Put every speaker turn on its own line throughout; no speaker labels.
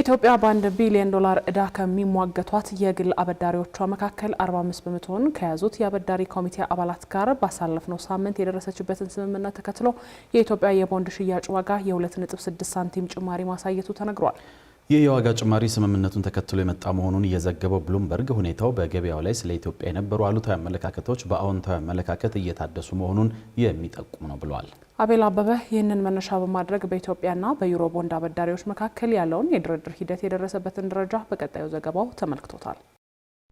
ኢትዮጵያ በ1 ቢሊዮን ዶላር ዕዳ ከሚሟገቷት የግል አበዳሪዎቿ መካከል 45 በመቶውን ከያዙት የአበዳሪ ኮሚቴ አባላት ጋር ባሳለፍነው ሳምንት የደረሰችበትን ስምምነት ተከትሎ የኢትዮጵያ የቦንድ ሽያጭ ዋጋ የ2.6 ሳንቲም ጭማሪ ማሳየቱ ተነግሯል።
ይህ የዋጋ ጭማሪ ስምምነቱን ተከትሎ የመጣ መሆኑን የዘገበው ብሉምበርግ ሁኔታው በገበያው ላይ ስለ ኢትዮጵያ የነበሩ አሉታዊ አመለካከቶች በአዎንታዊ አመለካከት እየታደሱ መሆኑን የሚጠቁም ነው ብሏል።
አቤል አበበ ይህንን መነሻ በማድረግ በኢትዮጵያና በዩሮ ቦንድ አበዳሪዎች መካከል ያለውን የድርድር ሂደት የደረሰበትን ደረጃ በቀጣዩ ዘገባው ተመልክቶታል።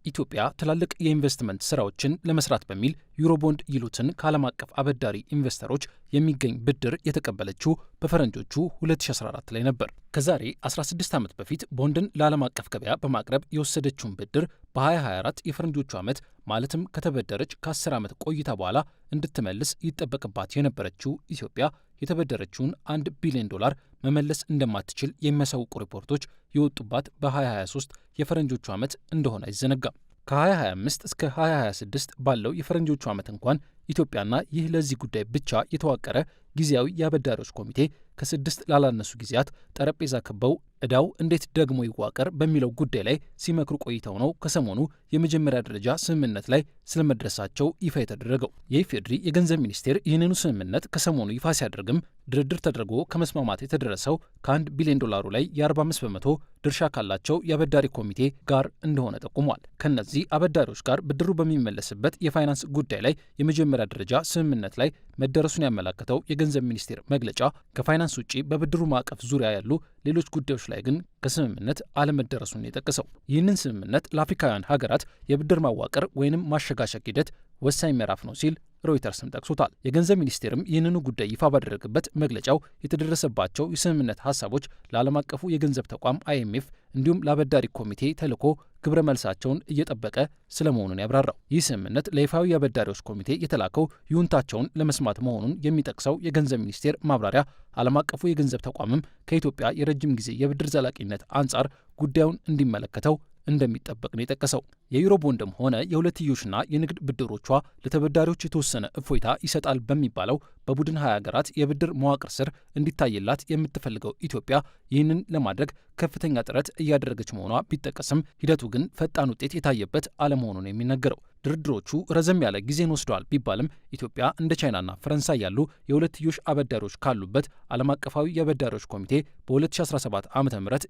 ኢትዮጵያ ትላልቅ የኢንቨስትመንት ስራዎችን ለመስራት በሚል ዩሮ ቦንድ ይሉትን ከዓለም አቀፍ አበዳሪ ኢንቨስተሮች የሚገኝ ብድር የተቀበለችው በፈረንጆቹ 2014 ላይ ነበር። ከዛሬ 16 ዓመት በፊት ቦንድን ለዓለም አቀፍ ገበያ በማቅረብ የወሰደችውን ብድር በ2024 የፈረንጆቹ ዓመት ማለትም ከተበደረች ከ10 ዓመት ቆይታ በኋላ እንድትመልስ ይጠበቅባት የነበረችው ኢትዮጵያ የተበደረችውን 1 ቢሊዮን ዶላር መመለስ እንደማትችል የሚያሳውቁ ሪፖርቶች የወጡባት በ2023 የፈረንጆቹ ዓመት እንደሆነ አይዘነጋም። ከ2025 እስከ 2026 ባለው የፈረንጆቹ ዓመት እንኳን ኢትዮጵያና ይህ ለዚህ ጉዳይ ብቻ የተዋቀረ ጊዜያዊ የአበዳሪዎች ኮሚቴ ከ6 ላላነሱ ጊዜያት ጠረጴዛ ከበው ዕዳው እንዴት ደግሞ ይዋቀር በሚለው ጉዳይ ላይ ሲመክሩ ቆይተው ነው ከሰሞኑ የመጀመሪያ ደረጃ ስምምነት ላይ ስለመድረሳቸው ይፋ የተደረገው። የኢፌዴሪ የገንዘብ ሚኒስቴር ይህንኑ ስምምነት ከሰሞኑ ይፋ ሲያደርግም ድርድር ተደርጎ ከመስማማት የተደረሰው ከ1 ቢሊዮን ዶላሩ ላይ የ45 በመቶ ድርሻ ካላቸው የአበዳሪ ኮሚቴ ጋር እንደሆነ ጠቁሟል። ከነዚህ አበዳሪዎች ጋር ብድሩ በሚመለስበት የፋይናንስ ጉዳይ ላይ የመጀመሪያ ደረጃ ስምምነት ላይ መደረሱን ያመላከተው የገንዘብ ሚኒስቴር መግለጫ ከፋይናንስ ውጪ በብድሩ ማዕቀፍ ዙሪያ ያሉ ሌሎች ጉዳዮች ላይ ግን ከስምምነት አለመደረሱን የጠቀሰው ይህንን ስምምነት ለአፍሪካውያን ሀገራት የብድር ማዋቀር ወይንም ማሸጋሸግ ሂደት ወሳኝ ምዕራፍ ነው ሲል ሮይተርስም ጠቅሶታል። የገንዘብ ሚኒስቴርም ይህንኑ ጉዳይ ይፋ ባደረገበት መግለጫው የተደረሰባቸው የስምምነት ሀሳቦች ለዓለም አቀፉ የገንዘብ ተቋም IMF እንዲሁም ለአበዳሪ ኮሚቴ ተልዕኮ ግብረ መልሳቸውን እየጠበቀ ስለመሆኑን ያብራራው ይህ ስምምነት ለይፋዊ የአበዳሪዎች ኮሚቴ የተላከው ይሁንታቸውን ለመስማት መሆኑን የሚጠቅሰው የገንዘብ ሚኒስቴር ማብራሪያ ዓለም አቀፉ የገንዘብ ተቋምም ከኢትዮጵያ የረጅም ጊዜ የብድር ዘላቂነት አንጻር ጉዳዩን እንዲመለከተው እንደሚጠበቅ ነው የጠቀሰው። የዩሮ ቦንድም ሆነ የሁለትዮሽና የንግድ ብድሮቿ ለተበዳሪዎች የተወሰነ እፎይታ ይሰጣል በሚባለው በቡድን 20 ሀገራት የብድር መዋቅር ስር እንዲታይላት የምትፈልገው ኢትዮጵያ ይህንን ለማድረግ ከፍተኛ ጥረት እያደረገች መሆኗ ቢጠቀስም ሂደቱ ግን ፈጣን ውጤት የታየበት አለመሆኑን የሚነገረው ድርድሮቹ ረዘም ያለ ጊዜን ወስደዋል ቢባልም ኢትዮጵያ እንደ ቻይናና ፈረንሳይ ያሉ የሁለትዮሽ አበዳሪዎች ካሉበት ዓለም አቀፋዊ የአበዳሪዎች ኮሚቴ በ2017 ዓ.ም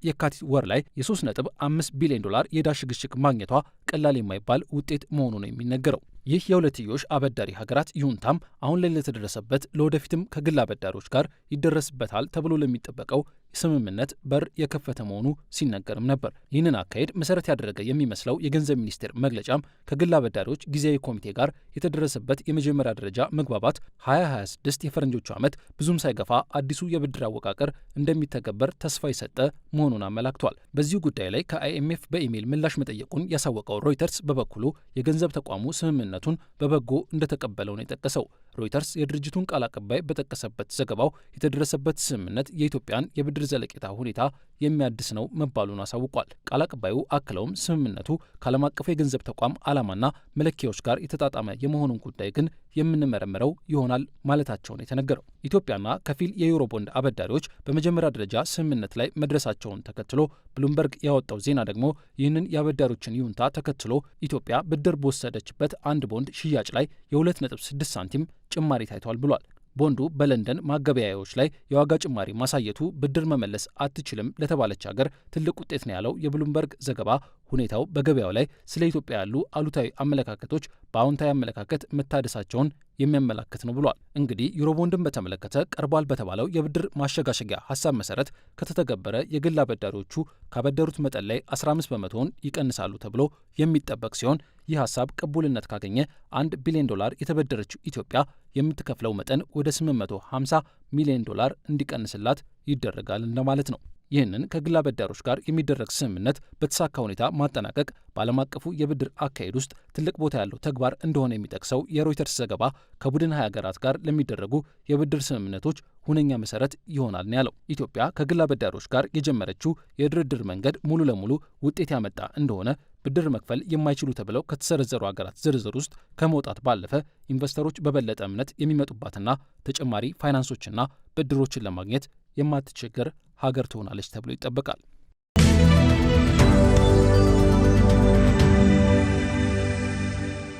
የካቲት ወር ላይ የ3.5 ቢሊዮን ዶላር የዕዳ ሽግሽግ ማግኘቷ ቀላል የማይባል ውጤት መሆኑ ነው የሚነገረው። ይህ የሁለትዮሽ አበዳሪ ሀገራት ይሁንታም አሁን ላይ ለተደረሰበት ለወደፊትም ከግል አበዳሪዎች ጋር ይደረስበታል ተብሎ ለሚጠበቀው ስምምነት በር የከፈተ መሆኑ ሲነገርም ነበር። ይህንን አካሄድ መሰረት ያደረገ የሚመስለው የገንዘብ ሚኒስቴር መግለጫም ከግል አበዳሪዎች ጊዜያዊ ኮሚቴ ጋር የተደረሰበት የመጀመሪያ ደረጃ መግባባት 2026 የፈረንጆቹ ዓመት ብዙም ሳይገፋ አዲሱ የብድር አወቃቀር እንደሚተገበር ተስፋ የሰጠ መሆኑን አመላክቷል። በዚሁ ጉዳይ ላይ ከIMF በኢሜይል ምላሽ መጠየቁን ያሳወቀው ሮይተርስ በበኩሉ የገንዘብ ተቋሙ ስምምነቱን በበጎ እንደተቀበለው ነው የጠቀሰው። ሮይተርስ የድርጅቱን ቃል አቀባይ በጠቀሰበት ዘገባው የተደረሰበት ስምምነት የኢትዮጵያን የብድር ዘለቄታ ሁኔታ የሚያድስ ነው መባሉን አሳውቋል። ቃል አቀባዩ አክለውም ስምምነቱ ከዓለም አቀፉ የገንዘብ ተቋም ዓላማና መለኪያዎች ጋር የተጣጣመ የመሆኑን ጉዳይ ግን የምንመረምረው ይሆናል ማለታቸውን የተነገረው ኢትዮጵያና ከፊል የዩሮ ቦንድ አበዳሪዎች በመጀመሪያ ደረጃ ስምምነት ላይ መድረሳቸውን ተከትሎ ብሉምበርግ ያወጣው ዜና ደግሞ ይህንን የአበዳሪዎችን ይሁንታ ተከትሎ ኢትዮጵያ ብድር በወሰደችበት አንድ ቦንድ ሽያጭ ላይ የ2.6 ሳንቲም ጭማሪ ታይቷል ብሏል። ቦንዱ በለንደን ማገበያያዎች ላይ የዋጋ ጭማሪ ማሳየቱ ብድር መመለስ አትችልም ለተባለች ሀገር ትልቅ ውጤት ነው ያለው የብሉምበርግ ዘገባ ሁኔታው በገበያው ላይ ስለ ኢትዮጵያ ያሉ አሉታዊ አመለካከቶች በአዎንታዊ አመለካከት መታደሳቸውን የሚያመላክት ነው ብሏል። እንግዲህ ዩሮ ቦንድን በተመለከተ ቀርቧል በተባለው የብድር ማሸጋሸጊያ ሀሳብ መሰረት ከተተገበረ የግል አበዳሪዎቹ ካበደሩት መጠን ላይ 15 በመቶውን ይቀንሳሉ ተብሎ የሚጠበቅ ሲሆን ይህ ሀሳብ ቅቡልነት ካገኘ 1 ቢሊዮን ዶላር የተበደረችው ኢትዮጵያ የምትከፍለው መጠን ወደ 850 ሚሊዮን ዶላር እንዲቀንስላት ይደረጋል እንደማለት ነው። ይህንን ከግል አበዳሪዎች ጋር የሚደረግ ስምምነት በተሳካ ሁኔታ ማጠናቀቅ በዓለም አቀፉ የብድር አካሄድ ውስጥ ትልቅ ቦታ ያለው ተግባር እንደሆነ የሚጠቅሰው የሮይተርስ ዘገባ ከቡድን 20 ሀገራት ጋር ለሚደረጉ የብድር ስምምነቶች ሁነኛ መሰረት ይሆናል ነው ያለው። ኢትዮጵያ ከግል አበዳሪዎች ጋር የጀመረችው የድርድር መንገድ ሙሉ ለሙሉ ውጤት ያመጣ እንደሆነ ብድር መክፈል የማይችሉ ተብለው ከተሰረዘሩ ሀገራት ዝርዝር ውስጥ ከመውጣት ባለፈ ኢንቨስተሮች በበለጠ እምነት የሚመጡባትና ተጨማሪ ፋይናንሶችና ብድሮችን ለማግኘት የማትቸገር ሀገር ትሆናለች ተብሎ ይጠበቃል።